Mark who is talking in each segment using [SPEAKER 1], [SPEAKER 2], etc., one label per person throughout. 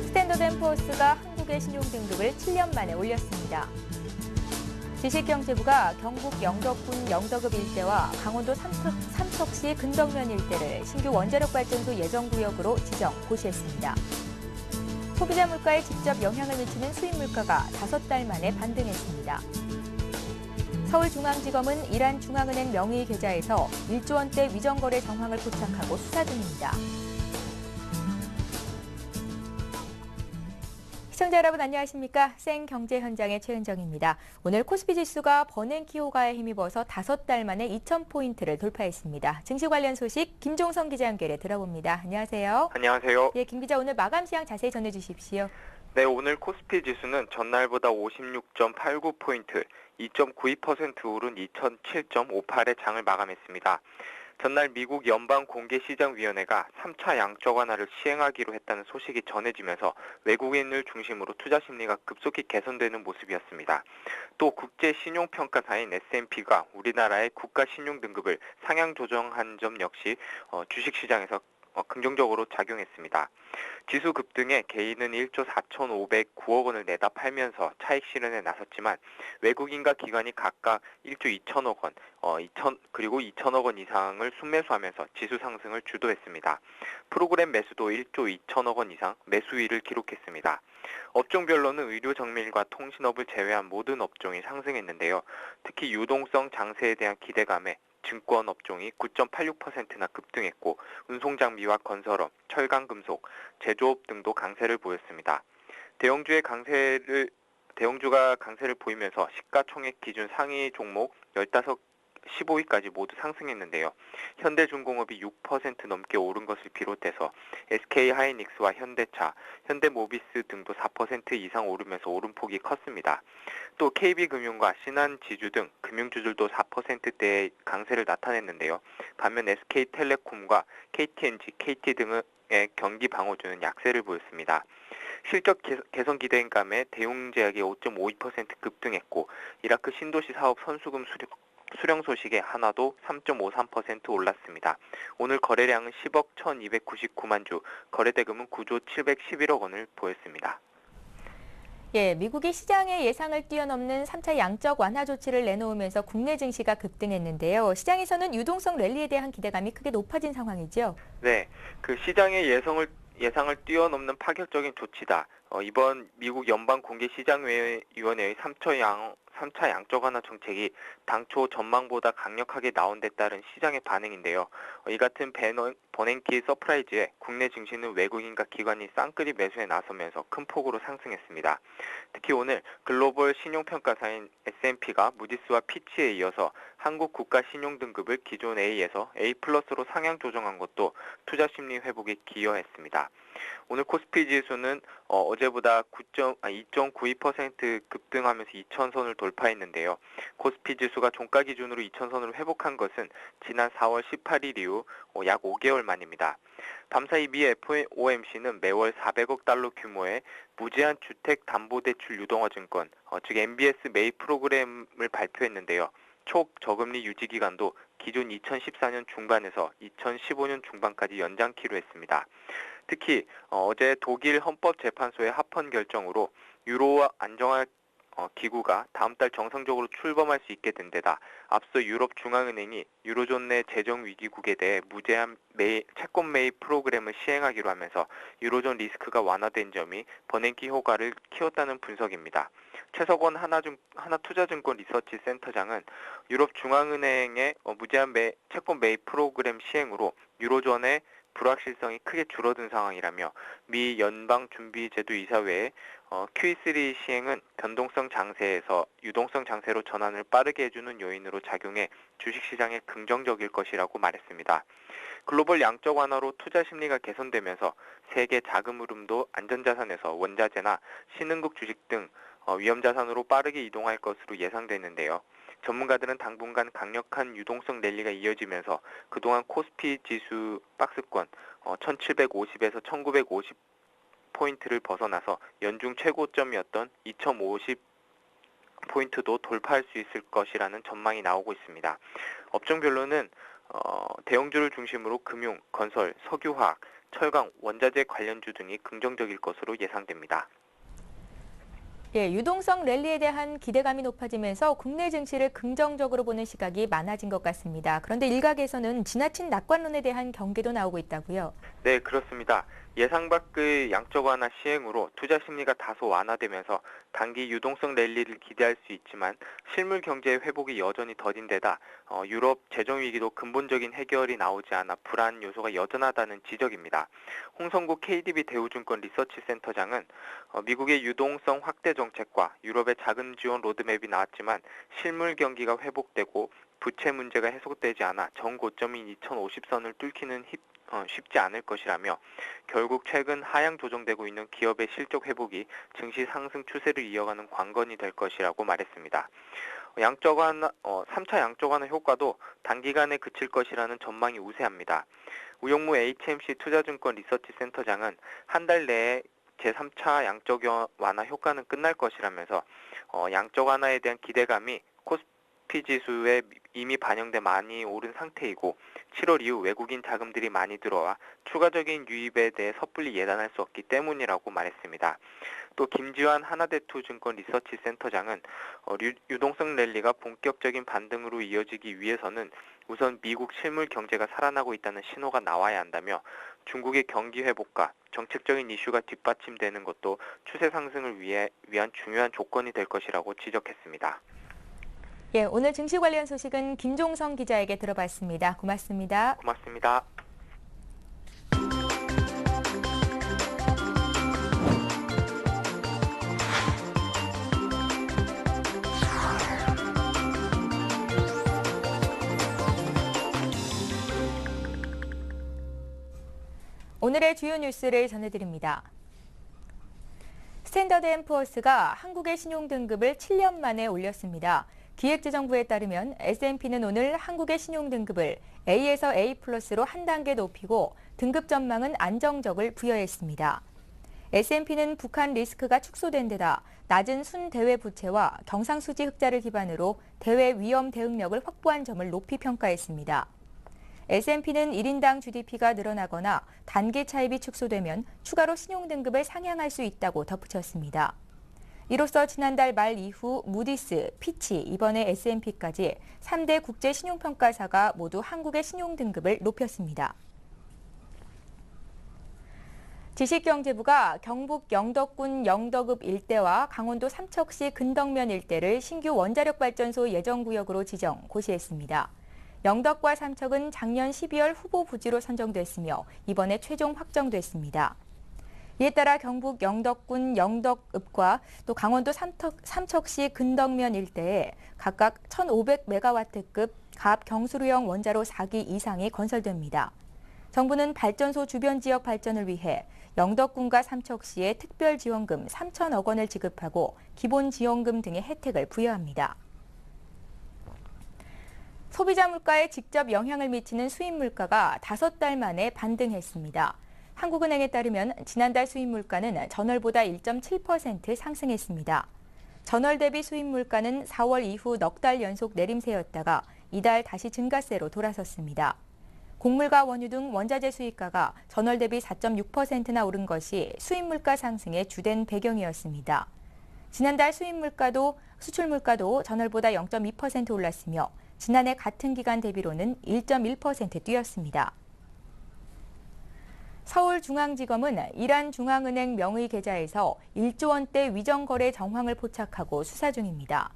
[SPEAKER 1] 스탠더드앤푸어스가 한국의 신용등급을 7년 만에 올렸습니다. 지식경제부가 경북 영덕군 영덕읍 일대와 강원도 삼척시 근덕면 일대를 신규 원자력발전소 예정구역으로 지정, 고시했습니다. 소비자 물가에 직접 영향을 미치는 수입 물가가 5달 만에 반등했습니다. 서울중앙지검은 이란 중앙은행 명의 계좌에서 1조 원대 위정거래 정황을 포착하고 수사 중입니다. 시청자 여러분 안녕하십니까? 생경제 현장의 최은정입니다. 오늘 코스피 지수가 버냉키 호가에 힘입어서 5달 만에 2,000포인트를 돌파했습니다. 증시 관련 소식 김종성 기자 연결해 들어봅니다. 안녕하세요.
[SPEAKER 2] 안녕하세요.
[SPEAKER 1] 예, 김 기자 오늘 마감 시황 자세히 전해주십시오.
[SPEAKER 2] 네, 오늘 코스피 지수는 전날보다 56.89포인트, 2.92% 오른 2007.58의 장을 마감했습니다. 전날 미국 연방공개시장위원회가 3차 양적 완화를 시행하기로 했다는 소식이 전해지면서 외국인을 중심으로 투자 심리가 급속히 개선되는 모습이었습니다. 또 국제신용평가사인 S&P가 우리나라의 국가신용등급을 상향 조정한 점 역시 주식시장에서 긍정적으로 작용했습니다. 지수 급등에 개인은 1조 4,509억 원을 내다 팔면서 차익 실현에 나섰지만 외국인과 기관이 각각 1조 2천억 원, 그리고 2천억 원 이상을 순매수하면서 지수 상승을 주도했습니다. 프로그램 매수도 1조 2천억 원 이상 매수일을 기록했습니다. 업종별로는 의료 정밀과 통신업을 제외한 모든 업종이 상승했는데요. 특히 유동성 장세에 대한 기대감에 증권 업종이 9.86%나 급등했고 운송장비와 건설업, 철강금속, 제조업 등도 강세를 보였습니다. 대형주가 강세를 보이면서 시가총액 기준 상위 종목 15위까지 모두 상승했는데요. 현대중공업이 6% 넘게 오른 것을 비롯해서 SK하이닉스와 현대차, 현대모비스 등도 4% 이상 오르면서 오름폭이 컸습니다. 또 KB금융과 신한지주 등 금융주들도 4%대의 강세를 나타냈는데요. 반면 SK텔레콤과 KTNG, KT 등의 경기 방어주는 약세를 보였습니다. 실적 개선 기대감에 대웅제약이 5.52% 급등했고 이라크 신도시 사업 선수금 수령 소식에 하나도 3.53% 올랐습니다. 오늘 거래량은 10억 1299만 주, 거래대금은 9조 711억 원을 보였습니다.
[SPEAKER 1] 예, 미국이 시장의 예상을 뛰어넘는 3차 양적 완화 조치를 내놓으면서 국내 증시가 급등했는데요. 시장에서는 유동성 랠리에 대한 기대감이 크게 높아진 상황이죠.
[SPEAKER 2] 네, 그 시장의 예상을 뛰어넘는 파격적인 조치다. 이번 미국 연방공개시장위원회의 3차 양적 완화 정책이 당초 전망보다 강력하게 나온 데 따른 시장의 반응인데요. 이 같은 버냉키 서프라이즈에 국내 증시는 외국인과 기관이 쌍끌이 매수에 나서면서 큰 폭으로 상승했습니다. 특히 오늘 글로벌 신용평가사인 S&P가 무디스와 피치에 이어서 한국 국가 신용등급을 기존 A에서 A+로 상향 조정한 것도 투자 심리 회복에 기여했습니다. 오늘 코스피 지수는 어제보다 2.92% 급등하면서 2,000선을 돌파했는데요. 코스피 지수가 종가 기준으로 2,000선을 회복한 것은 지난 4월 18일 이후 약 5개월 만입니다. 밤사이 미 FOMC는 매월 400억 달러 규모의 무제한 주택담보대출 유동화 증권, 즉 MBS 매입 프로그램을 발표했는데요. 초저금리 유지 기간도 기존 2014년 중반에서 2015년 중반까지 연장키로 했습니다. 특히 어제 독일 헌법재판소의 합헌 결정으로 유로 안정화 기구가 다음 달 정상적으로 출범할 수 있게 된 데다 앞서 유럽중앙은행이 유로존 내 재정위기국에 대해 무제한 채권 매입 프로그램을 시행하기로 하면서 유로존 리스크가 완화된 점이 버냉키 효과를 키웠다는 분석입니다. 최석원 하나투자증권 리서치 센터장은 유럽중앙은행의 무제한 채권 매입 프로그램 시행으로 유로존의 불확실성이 크게 줄어든 상황이라며 미 연방준비제도 이사회의 QE3 시행은 변동성 장세에서 유동성 장세로 전환을 빠르게 해주는 요인으로 작용해 주식시장에 긍정적일 것이라고 말했습니다. 글로벌 양적 완화로 투자 심리가 개선되면서 세계 자금 흐름도 안전자산에서 원자재나 신흥국 주식 등 위험자산으로 빠르게 이동할 것으로 예상되는데요. 전문가들은 당분간 강력한 유동성 랠리가 이어지면서 그동안 코스피 지수 박스권 1750에서 1950포인트를 벗어나서 연중 최고점이었던 2050 200포인트도 돌파할 수 있을 것이라는 전망이 나오고 있습니다. 업종별로는 대형주를 중심으로 금융, 건설, 석유화학, 철강, 원자재 관련주 등이 긍정적일 것으로 예상됩니다.
[SPEAKER 1] 예, 유동성 랠리에 대한 기대감이 높아지면서 국내 증시를 긍정적으로 보는 시각이 많아진 것 같습니다. 그런데 일각에서는 지나친 낙관론에 대한 경계도 나오고 있다고요.
[SPEAKER 2] 네, 그렇습니다. 예상 밖의 양적 완화 시행으로 투자 심리가 다소 완화되면서 단기 유동성 랠리를 기대할 수 있지만 실물 경제의 회복이 여전히 더딘 데다 유럽 재정 위기도 근본적인 해결이 나오지 않아 불안 요소가 여전하다는 지적입니다. 홍성구 KDB 대우증권 리서치 센터장은 미국의 유동성 확대 정책과 유럽의 자금 지원 로드맵이 나왔지만 실물 경기가 회복되고 부채 문제가 해소되지 않아 전 고점인 2050선을 뚫기는 쉽지 않을 것이라며 결국 최근 하향 조정되고 있는 기업의 실적 회복이 증시 상승 추세를 이어가는 관건이 될 것이라고 말했습니다. 3차 양적 완화 효과도 단기간에 그칠 것이라는 전망이 우세합니다. 우영무 HMC 투자증권 리서치 센터장은 한 달 내에 제3차 양적 완화 효과는 끝날 것이라면서 양적 완화에 대한 기대감이 코스피 지수에 이미 반영돼 많이 오른 상태이고 7월 이후 외국인 자금들이 많이 들어와 추가적인 유입에 대해 섣불리 예단할 수 없기 때문이라고 말했습니다. 또 김지환 하나대투증권 리서치 센터장은 유동성 랠리가 본격적인 반등으로 이어지기 위해서는 우선 미국 실물 경제가 살아나고 있다는 신호가 나와야 한다며 중국의 경기 회복과 정책적인 이슈가 뒷받침되는 것도 추세 상승을 위한 중요한 조건이 될 것이라고 지적했습니다.
[SPEAKER 1] 예, 오늘 증시 관련 소식은 김종성 기자에게 들어봤습니다. 고맙습니다.
[SPEAKER 2] 고맙습니다.
[SPEAKER 1] 오늘의 주요 뉴스를 전해드립니다. 스탠더드앤푸어스가 한국의 신용등급을 7년 만에 올렸습니다. 기획재정부에 따르면 S&P는 오늘 한국의 신용등급을 A에서 A+로 한 단계 높이고 등급 전망은 안정적을 부여했습니다. S&P는 북한 리스크가 축소된 데다 낮은 순대외 부채와 경상수지 흑자를 기반으로 대외 위험 대응력을 확보한 점을 높이 평가했습니다. S&P는 1인당 GDP가 늘어나거나 단기 차입이 축소되면 추가로 신용등급을 상향할 수 있다고 덧붙였습니다. 이로써 지난달 말 이후 무디스, 피치, 이번에 S&P까지 3대 국제 신용평가사가 모두 한국의 신용등급을 높였습니다. 지식경제부가 경북 영덕군 영덕읍 일대와 강원도 삼척시 근덕면 일대를 신규 원자력발전소 예정구역으로 지정, 고시했습니다. 영덕과 삼척은 작년 12월 후보 부지로 선정됐으며 이번에 최종 확정됐습니다. 이에 따라 경북 영덕군 영덕읍과 또 강원도 삼척시 근덕면 일대에 각각 1,500메가와트급 가압 경수류형 원자로 4기 이상이 건설됩니다. 정부는 발전소 주변 지역 발전을 위해 영덕군과 삼척시에 특별지원금 3천억 원을 지급하고 기본지원금 등의 혜택을 부여합니다. 소비자 물가에 직접 영향을 미치는 수입 물가가 5달 만에 반등했습니다. 한국은행에 따르면 지난달 수입 물가는 전월보다 1.7% 상승했습니다. 전월 대비 수입 물가는 4월 이후 넉 달 연속 내림세였다가 이달 다시 증가세로 돌아섰습니다. 곡물과 원유 등 원자재 수입가가 전월 대비 4.6%나 오른 것이 수입 물가 상승의 주된 배경이었습니다. 지난달 수입 물가도 수출 물가도 전월보다 0.2% 올랐으며 지난해 같은 기간 대비로는 1.1% 뛰었습니다. 서울중앙지검은 이란중앙은행 명의 계좌에서 1조 원대 위정거래 정황을 포착하고 수사 중입니다.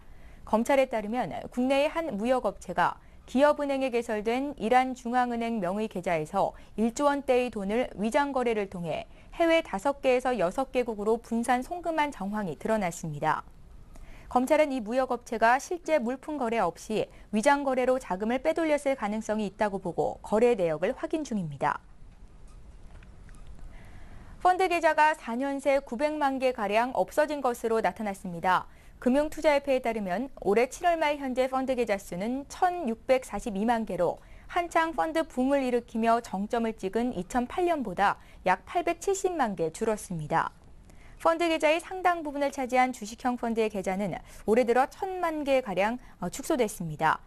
[SPEAKER 1] 검찰에 따르면 국내의 한 무역업체가 기업은행에 개설된 이란중앙은행 명의 계좌에서 1조 원대의 돈을 위장거래를 통해 해외 5개에서 6개국으로 분산 송금한 정황이 드러났습니다. 검찰은 이 무역업체가 실제 물품 거래 없이 위장거래로 자금을 빼돌렸을 가능성이 있다고 보고 거래 내역을 확인 중입니다. 펀드 계좌가 4년 새 900만 개가량 없어진 것으로 나타났습니다. 금융투자협회에 따르면 올해 7월 말 현재 펀드 계좌 수는 1,642만 개로 한창 펀드 붐을 일으키며 정점을 찍은 2008년보다 약 870만 개 줄었습니다. 펀드 계좌의 상당 부분을 차지한 주식형 펀드의 계좌는 올해 들어 1,000만 개가량 축소됐습니다.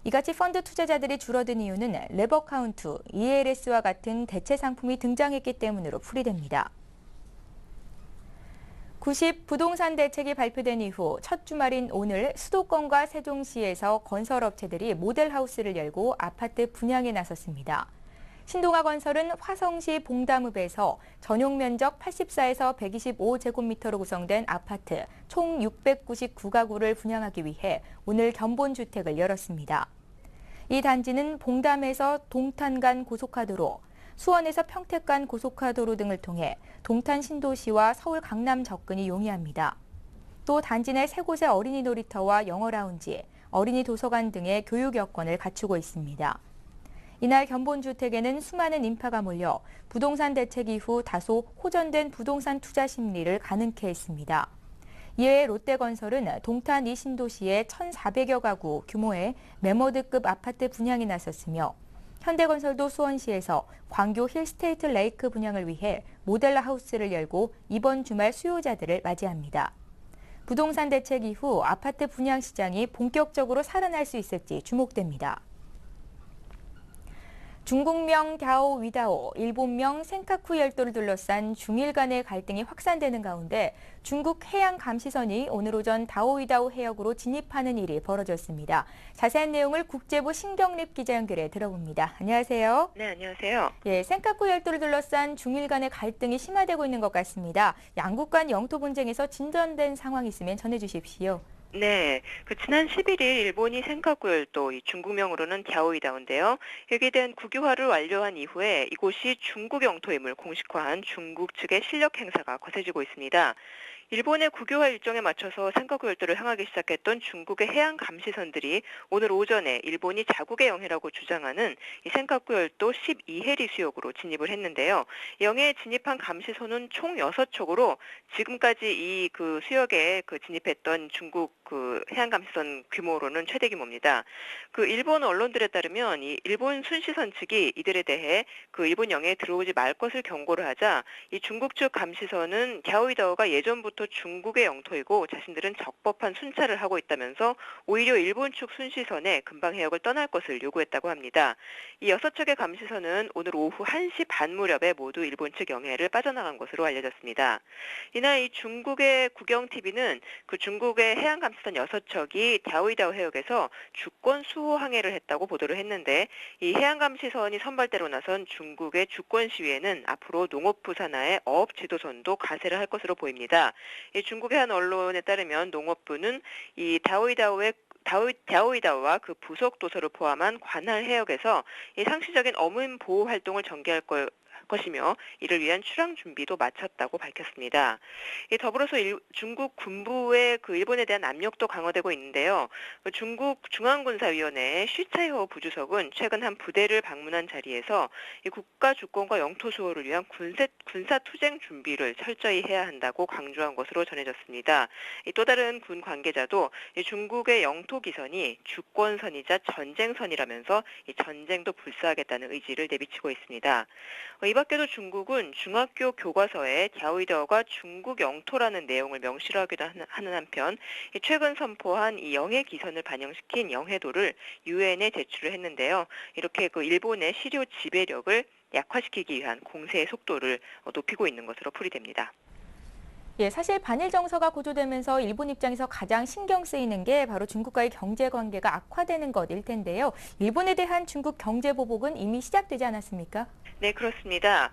[SPEAKER 1] 이같이 펀드 투자자들이 줄어든 이유는 레버카운트, ELS와 같은 대체 상품이 등장했기 때문으로 풀이됩니다. 90 부동산 대책이 발표된 이후 첫 주말인 오늘 수도권과 세종시에서 건설업체들이 모델하우스를 열고 아파트 분양에 나섰습니다. 신동아 건설은 화성시 봉담읍에서 전용 면적 84에서 125제곱미터로 구성된 아파트 총 699가구를 분양하기 위해 오늘 견본주택을 열었습니다. 이 단지는 봉담에서 동탄 간 고속화도로, 수원에서 평택 간 고속화도로 등을 통해 동탄 신도시와 서울 강남 접근이 용이합니다. 또 단지 내 세 곳의 어린이 놀이터와 영어 라운지, 어린이 도서관 등의 교육 여건을 갖추고 있습니다. 이날 견본주택에는 수많은 인파가 몰려 부동산 대책 이후 다소 호전된 부동산 투자 심리를 가능케 했습니다. 이외에 롯데건설은 동탄 이 신도시에 1,400여 가구 규모의 매머드급 아파트 분양에 나섰으며 현대건설도 수원시에서 광교 힐스테이트 레이크 분양을 위해 모델 하우스를 열고 이번 주말 수요자들을 맞이합니다. 부동산 대책 이후 아파트 분양 시장이 본격적으로 살아날 수 있을지 주목됩니다. 중국명 갸오 위다오, 일본명 센카쿠 열도를 둘러싼 중일 간의 갈등이 확산되는 가운데 중국 해양감시선이 오늘 오전 다오위다오 해역으로 진입하는 일이 벌어졌습니다. 자세한 내용을 국제부 신경립 기자 연결해 들어봅니다. 안녕하세요.
[SPEAKER 3] 네, 안녕하세요.
[SPEAKER 1] 센카쿠 열도를 둘러싼 중일 간의 갈등이 심화되고 있는 것 같습니다. 양국 간 영토 분쟁에서 진전된 상황이 있으면 전해주십시오.
[SPEAKER 3] 네, 지난 11일 일본이 센카쿠 열도, 중국명으로는 갸오이다오인데요. 여기에 대한 국유화를 완료한 이후에 이곳이 중국 영토임을 공식화한 중국 측의 실력 행사가 거세지고 있습니다. 일본의 국유화 일정에 맞춰서 센카쿠 열도를 향하기 시작했던 중국의 해양 감시선들이 오늘 오전에 일본이 자국의 영해라고 주장하는 이 센카쿠 열도 12해리 수역으로 진입을 했는데요. 영해에 진입한 감시선은 총 6척으로 지금까지 이 수역에 진입했던 중국 해양 감시선 규모로는 최대 규모입니다. 일본 언론들에 따르면 이 일본 순시선 측이 이들에 대해 일본 영해에 들어오지 말 것을 경고를 하자 이 중국 측 감시선은 갸오이다오가 예전부터 중국의 영토이고 자신들은 적법한 순찰을 하고 있다면서 오히려 일본 측 순시선에 금방 해역을 떠날 것을 요구했다고 합니다. 이 6척의 감시선은 오늘 오후 1시 반 무렵에 모두 일본 측 영해를 빠져나간 것으로 알려졌습니다. 이날 이 중국의 국영TV는 중국의 해양 감시선 6척이 갸오이다오 해역에서 주권 수호 항해를 했다고 보도를 했는데 이 해양 감시선이 선발대로 나선 중국의 주권 시위에는 앞으로 농업부 산하의 어업 지도선도 가세를 할 것으로 보입니다. 이 중국의 한 언론에 따르면 농업부는 이 갸오이다오와 부속 도서를 포함한 관할 해역에서 이 상시적인 어민 보호 활동을 전개할 것이며 이를 위한 출항 준비도 마쳤다고 밝혔습니다. 더불어서 중국 군부의 일본에 대한 압력도 강화되고 있는데요. 중국 중앙군사위원회 쉬차이허 부주석은 최근 한 부대를 방문한 자리에서 국가 주권과 영토 수호를 위한 군사 투쟁 준비를 철저히 해야 한다고 강조한 것으로 전해졌습니다. 또 다른 군 관계자도 중국의 영토 기선이 주권선이자 전쟁선이라면서 전쟁도 불사하겠다는 의지를 내비치고 있습니다. 이 밖에도 중국은 중학교 교과서에 갸오이다오가 중국 영토라는 내용을 명시로 하기도 하는 한편 최근 선포한 이 영해 기선을 반영시킨 영해도를 유엔에 제출을 했는데요. 이렇게 일본의 실효 지배력을 약화시키기 위한 공세의 속도를 높이고 있는 것으로 풀이됩니다.
[SPEAKER 1] 사실 반일 정서가 고조되면서 일본 입장에서 가장 신경 쓰이는 게 바로 중국과의 경제 관계가 악화되는 것일 텐데요. 일본에 대한 중국 경제 보복은 이미 시작되지 않았습니까?
[SPEAKER 3] 네, 그렇습니다.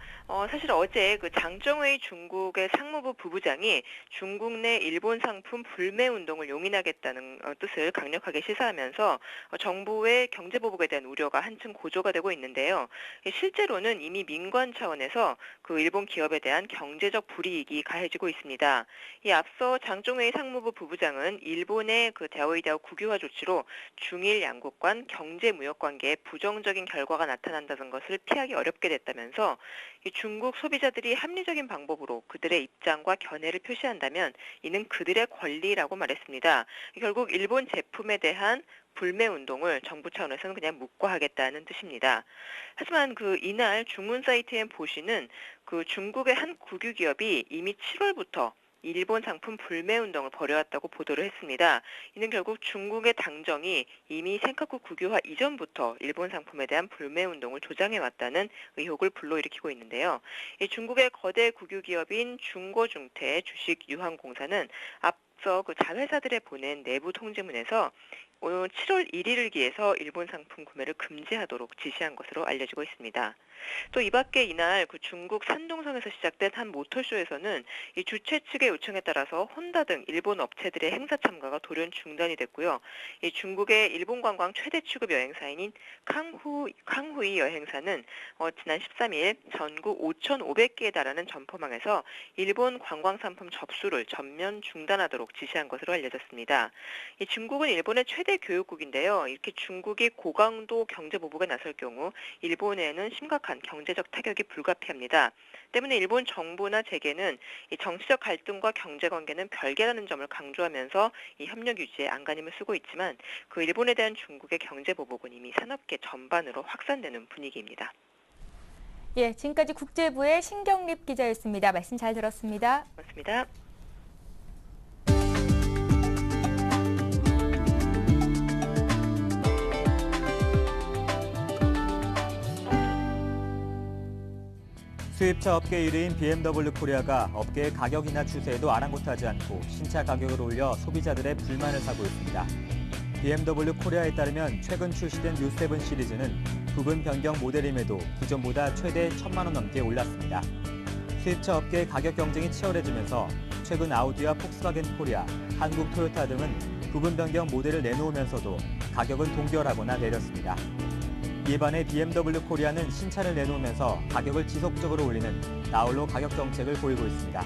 [SPEAKER 3] 사실 어제 장정웨이 중국의 상무부 부부장이 중국 내 일본 상품 불매 운동을 용인하겠다는 뜻을 강력하게 시사하면서 정부의 경제 보복에 대한 우려가 한층 고조가 되고 있는데요. 실제로는 이미 민관 차원에서 일본 기업에 대한 경제적 불이익이 가해지고 있습니다. 이 앞서 장정웨이 상무부 부부장은 일본의 갸오이다오 국유화 조치로 중일 양국 간 경제 무역 관계에 부정적인 결과가 나타난다는 것을 피하기 어렵게 됐다면서 이 중국 소비자들이 합리적인 방법으로 그들의 입장과 견해를 표시한다면 이는 그들의 권리라고 말했습니다. 결국 일본 제품에 대한 불매 운동을 정부 차원에서는 그냥 묵과하겠다는 뜻입니다. 하지만 이날 중문 사이트인 보시는 중국의 한 국유 기업이 이미 7월부터 일본 상품 불매 운동을 벌여왔다고 보도를 했습니다. 이는 결국 중국의 당정이 이미 센카쿠 국유화 이전부터 일본 상품에 대한 불매 운동을 조장해왔다는 의혹을 불러일으키고 있는데요. 이 중국의 거대 국유 기업인 중고중태 주식유한공사는 앞서 그 자회사들에 보낸 내부 통지문에서 오늘 7월 1일을 기해서 일본 상품 구매를 금지하도록 지시한 것으로 알려지고 있습니다. 또 이 밖에 이날 그 중국 산둥성에서 시작된 한 모터쇼에서는 이 주최 측의 요청에 따라서 혼다 등 일본 업체들의 행사 참가가 돌연 중단이 됐고요. 이 중국의 일본 관광 최대 취급 여행사인 캉후이 여행사는 지난 13일 전국 5,500개에 달하는 점포망에서 일본 관광 상품 접수를 전면 중단하도록 지시한 것으로 알려졌습니다. 이 중국은 일본의 최대 교육국인데요. 이렇게 중국이 고강도 경제 보복에 나설 경우 일본에는 심각한 경제적 타격이 불가피합니다. 때문에 일본 정부나 재계는 이 정치적 갈등과 경제 관계는 별개라는 점을 강조하면서 이 협력 유지에 안간힘을 쓰고 있지만 그 일본에 대한 중국의 경제 보복은 이미 산업계 전반으로 확산되는 분위기입니다.
[SPEAKER 1] 예, 지금까지 국제부의 신경립 기자였습니다. 말씀 잘 들었습니다.
[SPEAKER 3] 고맙습니다.
[SPEAKER 4] 수입차 업계 1위인 BMW 코리아가 업계의 가격 인하 추세에도 아랑곳하지 않고 신차 가격을 올려 소비자들의 불만을 사고 있습니다. BMW 코리아에 따르면 최근 출시된 U7 시리즈는 부분 변경 모델임에도 기존보다 최대 1,000만 원 넘게 올랐습니다. 수입차 업계의 가격 경쟁이 치열해지면서 최근 아우디와 폭스바겐 코리아, 한국 토요타 등은 부분 변경 모델을 내놓으면서도 가격은 동결하거나 내렸습니다. 이에 반해 BMW 코리아는 신차를 내놓으면서 가격을 지속적으로 올리는 나홀로 가격 정책을 보이고 있습니다.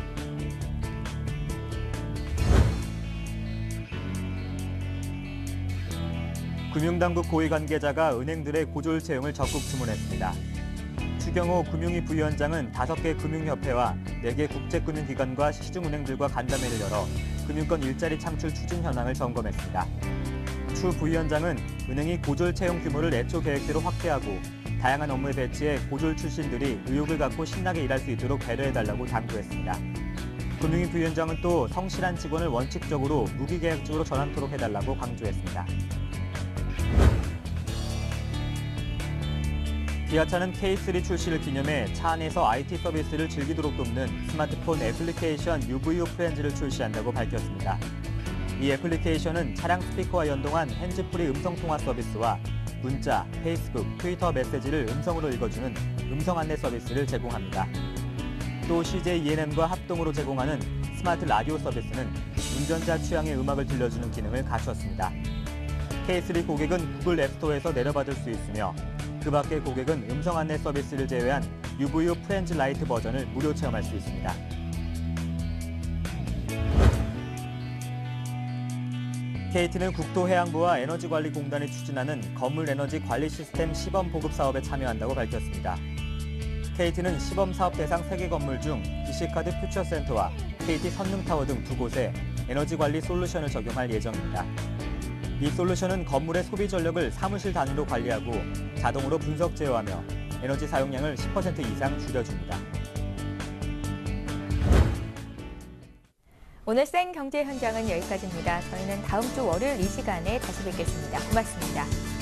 [SPEAKER 4] 금융당국 고위 관계자가 은행들의 고졸 채용을 적극 주문했습니다. 추경호 금융위 부위원장은 5개 금융협회와 4개 국제금융기관과 시중은행들과 간담회를 열어 금융권 일자리 창출 추진 현황을 점검했습니다. 추 부위원장은 은행이 고졸 채용 규모를 애초 계획대로 확대하고 다양한 업무에 배치해 고졸 출신들이 의욕을 갖고 신나게 일할 수 있도록 배려해달라고 당부했습니다. 금융위 부위원장은 또 성실한 직원을 원칙적으로 무기계약직으로 전환토록 해달라고 강조했습니다. 기아차는 K3 출시를 기념해 차 안에서 IT 서비스를 즐기도록 돕는 스마트폰 애플리케이션 UVU 프렌즈를 출시한다고 밝혔습니다. 이 애플리케이션은 차량 스피커와 연동한 핸즈프리 음성통화 서비스와 문자, 페이스북, 트위터 메시지를 음성으로 읽어주는 음성 안내 서비스를 제공합니다. 또 CJ E&M과 합동으로 제공하는 스마트 라디오 서비스는 운전자 취향의 음악을 들려주는 기능을 갖췄습니다. K3 고객은 구글 앱스토어에서 내려받을 수 있으며 그 밖의 고객은 음성 안내 서비스를 제외한 UVU 프렌즈 라이트 버전을 무료 체험할 수 있습니다. KT는 국토해양부와 에너지관리공단이 추진하는 건물 에너지 관리 시스템 시범 보급 사업에 참여한다고 밝혔습니다. KT는 시범 사업 대상 3개 건물 중 BC카드 퓨처센터와 KT 선릉타워 등 2곳에 에너지 관리 솔루션을 적용할 예정입니다. 이 솔루션은 건물의 소비 전력을 사무실 단위로 관리하고 자동으로 분석 제어하며 에너지 사용량을 10% 이상 줄여줍니다.
[SPEAKER 1] 오늘 생경제 현장은 여기까지입니다. 저희는 다음 주 월요일 이 시간에 다시 뵙겠습니다. 고맙습니다.